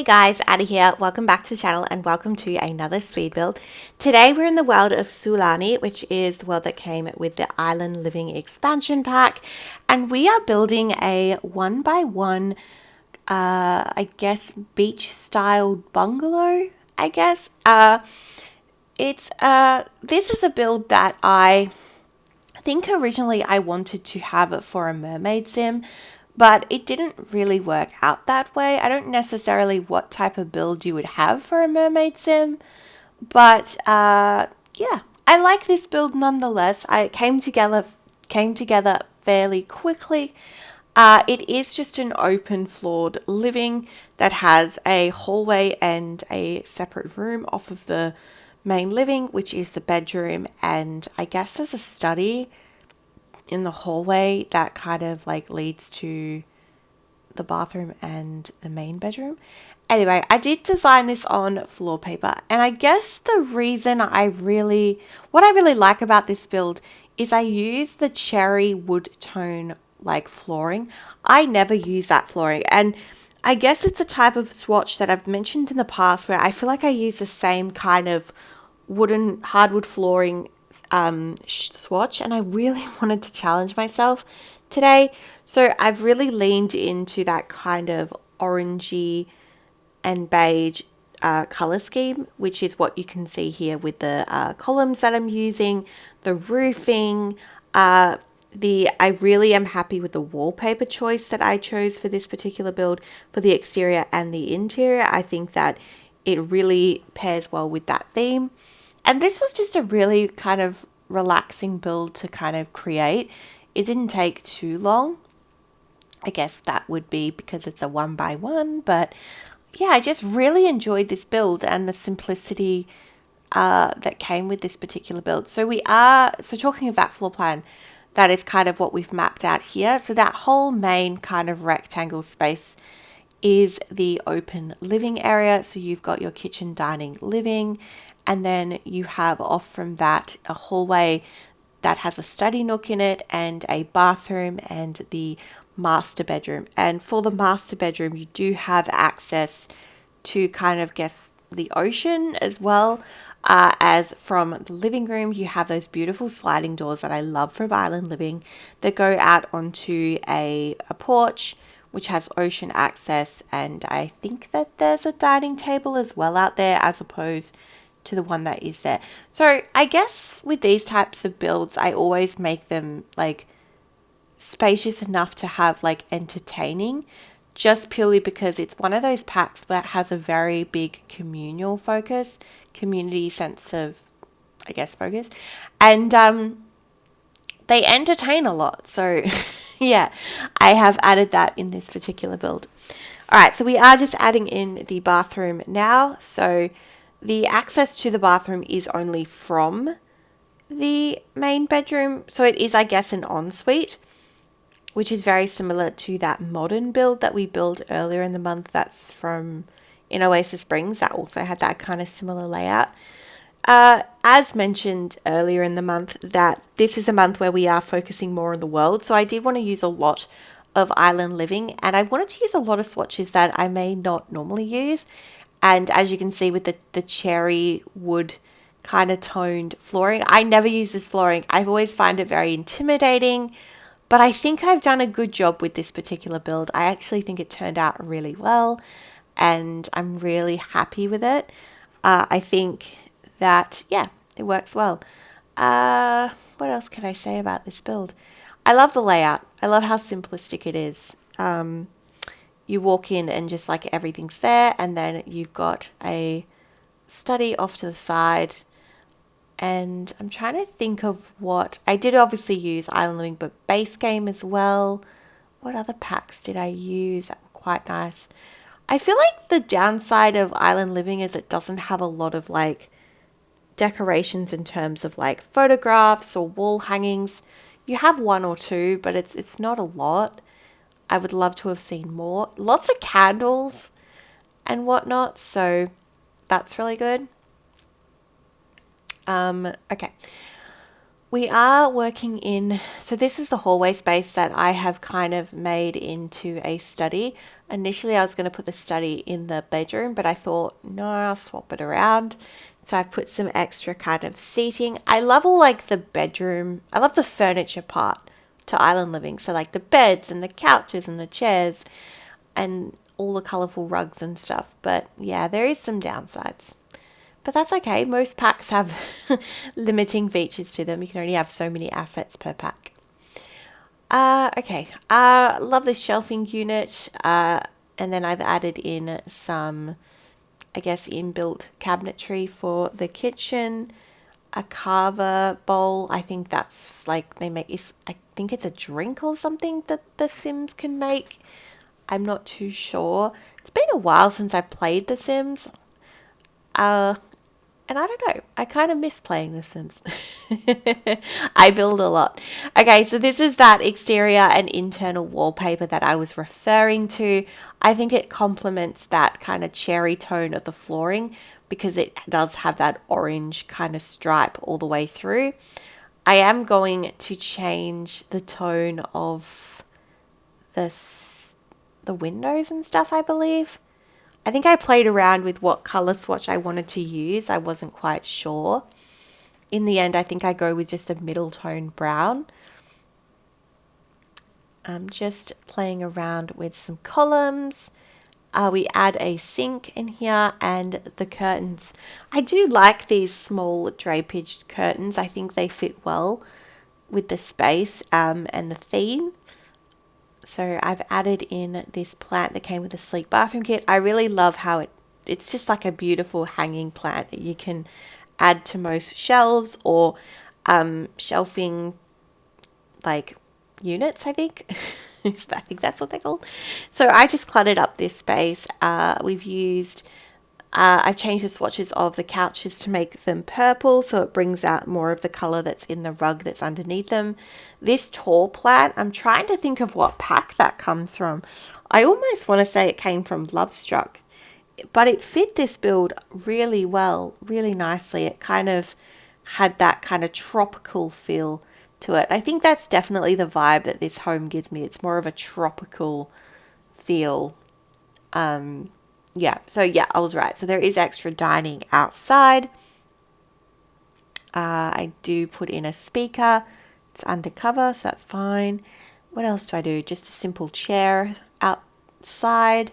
guys, Addie here. Welcome back to the channel and welcome to another speed build. Today we're in the world of Sulani, which is the world that came with the Island Living expansion pack, and we are building a 1x1 I guess beach style bungalow. This is a build that I think originally I wanted to have it for a mermaid sim, but it didn't really work out that way. I don't necessarily what type of build you would have for a mermaid sim, but yeah, I like this build nonetheless. It came together fairly quickly. It is just an open floored living that has a hallway and a separate room off of the main living, which is the bedroom, and I guess there's a study in the hallway that kind of like leads to the bathroom and the main bedroom. Anyway, I did design this on floor paper, and I guess the reason what I really like about this build is I use the cherry wood tone like flooring. I never use that flooring, and I guess it's a type of swatch that I've mentioned in the past where I feel like I use the same kind of hardwood flooring swatch, and I really wanted to challenge myself today, so I've really leaned into that kind of orangey and beige color scheme, which is what you can see here with the columns that I'm using, the roofing. I really am happy with the wallpaper choice that I chose for this particular build for the exterior and the interior. I think that it really pairs well with that theme. And this was just a really kind of relaxing build to kind of create. It didn't take too long. I guess that would be because it's a 1x1, but yeah, I just really enjoyed this build and the simplicity that came with this particular build. So talking of that floor plan, that is kind of what we've mapped out here. So that whole main kind of rectangle space is the open living area. So you've got your kitchen, dining, living, and then you have off from that a hallway that has a study nook in it and a bathroom and the master bedroom. And for the master bedroom, you do have access to kind of guess the ocean as well. As from the living room, you have those beautiful sliding doors that I love from Island Living that go out onto a porch, which has ocean access. And I think that there's a dining table as well out there as opposed to the one that is there. So I guess with these types of builds, I always make them like spacious enough to have like entertaining, just purely because it's one of those packs that has a very big community sense of, I guess, focus, and they entertain a lot. So yeah, I have added that in this particular build. All right, so we are just adding in the bathroom now. So the access to the bathroom is only from the main bedroom. So it is, I guess, an ensuite, which is very similar to that modern build that we built earlier in the month. That's from in Oasis Springs. That also had that kind of similar layout. As mentioned earlier in the month, that this is a month where we are focusing more on the world. So I did want to use a lot of Island Living, and I wanted to use a lot of swatches that I may not normally use. And as you can see with the cherry wood kind of toned flooring, I never use this flooring. I've always find it very intimidating, but I think I've done a good job with this particular build. I actually think it turned out really well, and I'm really happy with it. I think that, yeah, it works well. What else can I say about this build? I love the layout. I love how simplistic it is. You walk in and just like everything's there, and then you've got a study off to the side. And I'm trying to think of what I did obviously use Island Living, but base game as well. What other packs did I use that were quite nice? I feel like the downside of Island Living is it doesn't have a lot of like decorations in terms of like photographs or wall hangings. You have one or two, but it's not a lot. I would love to have seen more. Lots of candles and whatnot, so that's really good. Okay. We are working in, so this is the hallway space that I have kind of made into a study. Initially, I was going to put the study in the bedroom, but I thought, no, I'll swap it around. So I've put some extra kind of seating. I love all like the bedroom, I love the furniture part to island living. So like the beds and the couches and the chairs and all the colorful rugs and stuff. But yeah, there is some downsides. But that's okay. Most packs have limiting features to them. You can only have so many assets per pack. Okay. Love this shelving unit. And then I've added in some, I guess, inbuilt cabinetry for the kitchen. A carver bowl. I think that's like they make. I think it's a drink or something that the Sims can make. I'm not too sure. It's been a while since I played The Sims. And I don't know, I kind of miss playing The Sims. I build a lot. Okay, so this is that exterior and internal wallpaper that I was referring to. I think it complements that kind of cherry tone of the flooring because it does have that orange kind of stripe all the way through. I am going to change the tone of the windows and stuff, I believe. I think I played around with what color swatch I wanted to use. I wasn't quite sure. In the end, I think I go with just a middle tone brown. I'm just playing around with some columns. We add a sink in here and the curtains. I do like these small drapage curtains. I think they fit well with the space and the theme. So I've added in this plant that came with a sleek bathroom kit. I really love how it's just like a beautiful hanging plant that you can add to most shelves or shelving like units, I think. I think that's what they're called. So I just cluttered up this space. I've changed the swatches of the couches to make them purple so it brings out more of the color that's in the rug that's underneath them. This tall plant, I'm trying to think of what pack that comes from. I almost want to say it came from Love Struck, but it fit this build really well, really nicely. It kind of had that kind of tropical feel to it. I think that's definitely the vibe that this home gives me. It's more of a tropical feel. So I was right. So there is extra dining outside. I do put in a speaker. It's undercover, so that's fine. What else do I do? Just a simple chair outside.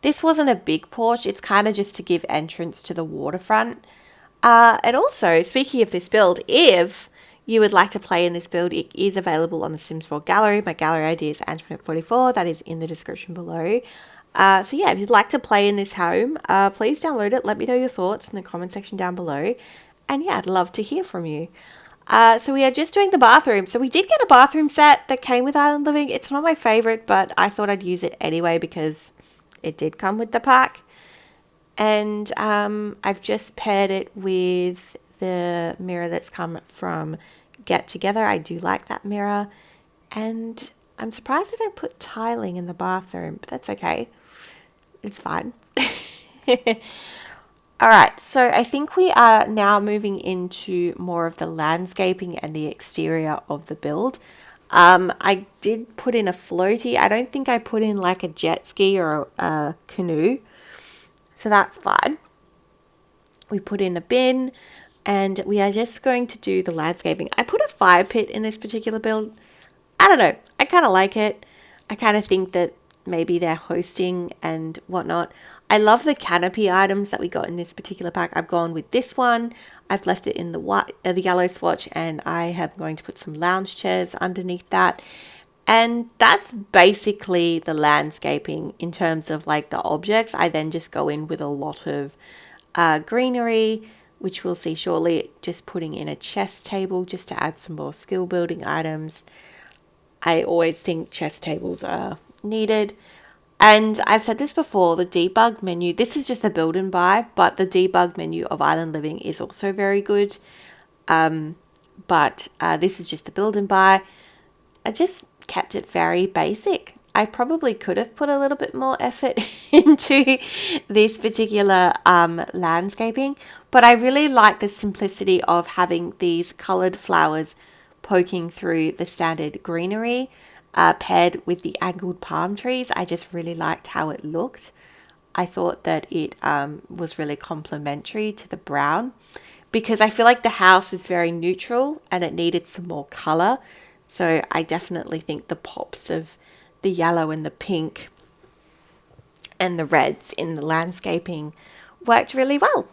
This wasn't a big porch. It's kind of just to give entrance to the waterfront. And also, speaking of this build, if you would like to play in this build, it is available on the Sims 4 gallery. My gallery ID is Antoinette44. That is in the description below. If you'd like to play in this home, please download it. Let me know your thoughts in the comment section down below. And yeah, I'd love to hear from you. So we are just doing the bathroom. So we did get a bathroom set that came with Island Living. It's not my favorite, but I thought I'd use it anyway because it did come with the pack. And I've just paired it with the mirror that's come from Get Together. I do like that mirror. And I'm surprised they don't put tiling in the bathroom, but that's okay. It's fine. All right, so I think we are now moving into more of the landscaping and the exterior of the build. I did put in a floaty. I don't think I put in like a jet ski or a canoe, so that's fine. We put in a bin and we are just going to do the landscaping. I put a fire pit in this particular build. I don't know. I kind of like it. I kind of think that maybe they're hosting and whatnot. I love the canopy items that we got in this particular pack. I've gone with this one. I've left it in the yellow swatch, and I am going to put some lounge chairs underneath that. And that's basically the landscaping in terms of like the objects. I then just go in with a lot of greenery, which we'll see shortly. Just putting in a chess table just to add some more skill building items. I always think chess tables are needed. And I've said this before, the debug menu, this is just a build and buy, but the debug menu of Island Living is also very good. But this is just a build and buy. I just kept it very basic. I probably could have put a little bit more effort into this particular landscaping, But I really like the simplicity of having these coloured flowers poking through the standard greenery, paired with the angled palm trees. I just really liked how it looked. I thought that it was really complementary to the brown, because I feel like the house is very neutral and it needed some more colour. So I definitely think the pops of the yellow and the pink and the reds in the landscaping worked really well.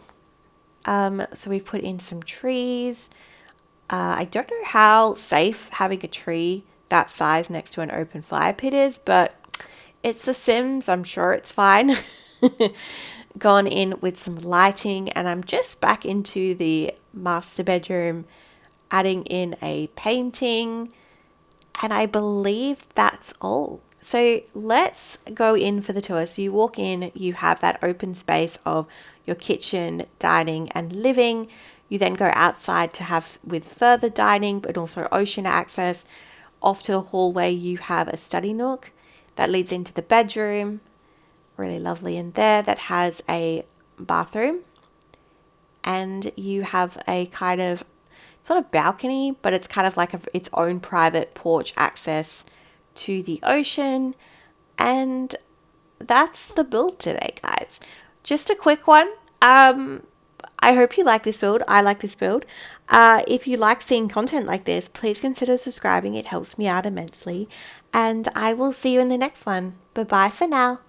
So we've put in some trees. I don't know how safe having a tree that size next to an open fire pit is, but it's The Sims. I'm sure it's fine. Gone in with some lighting, and I'm just back into the master bedroom, adding in a painting, and I believe that's all. So let's go in for the tour. So you walk in, you have that open space of your kitchen, dining, and living. You then go outside to have with further dining, but also ocean access. Off to the hallway, you have a study nook that leads into the bedroom. Really lovely in there. That has a bathroom. And you have a kind of, it's not a balcony, but it's kind of like its own private porch access to the ocean. And that's the build today, guys. Just a quick one. I hope you like this build. I like this build. If you like seeing content like this, please consider subscribing. It helps me out immensely. And I will see you in the next one. Bye bye for now.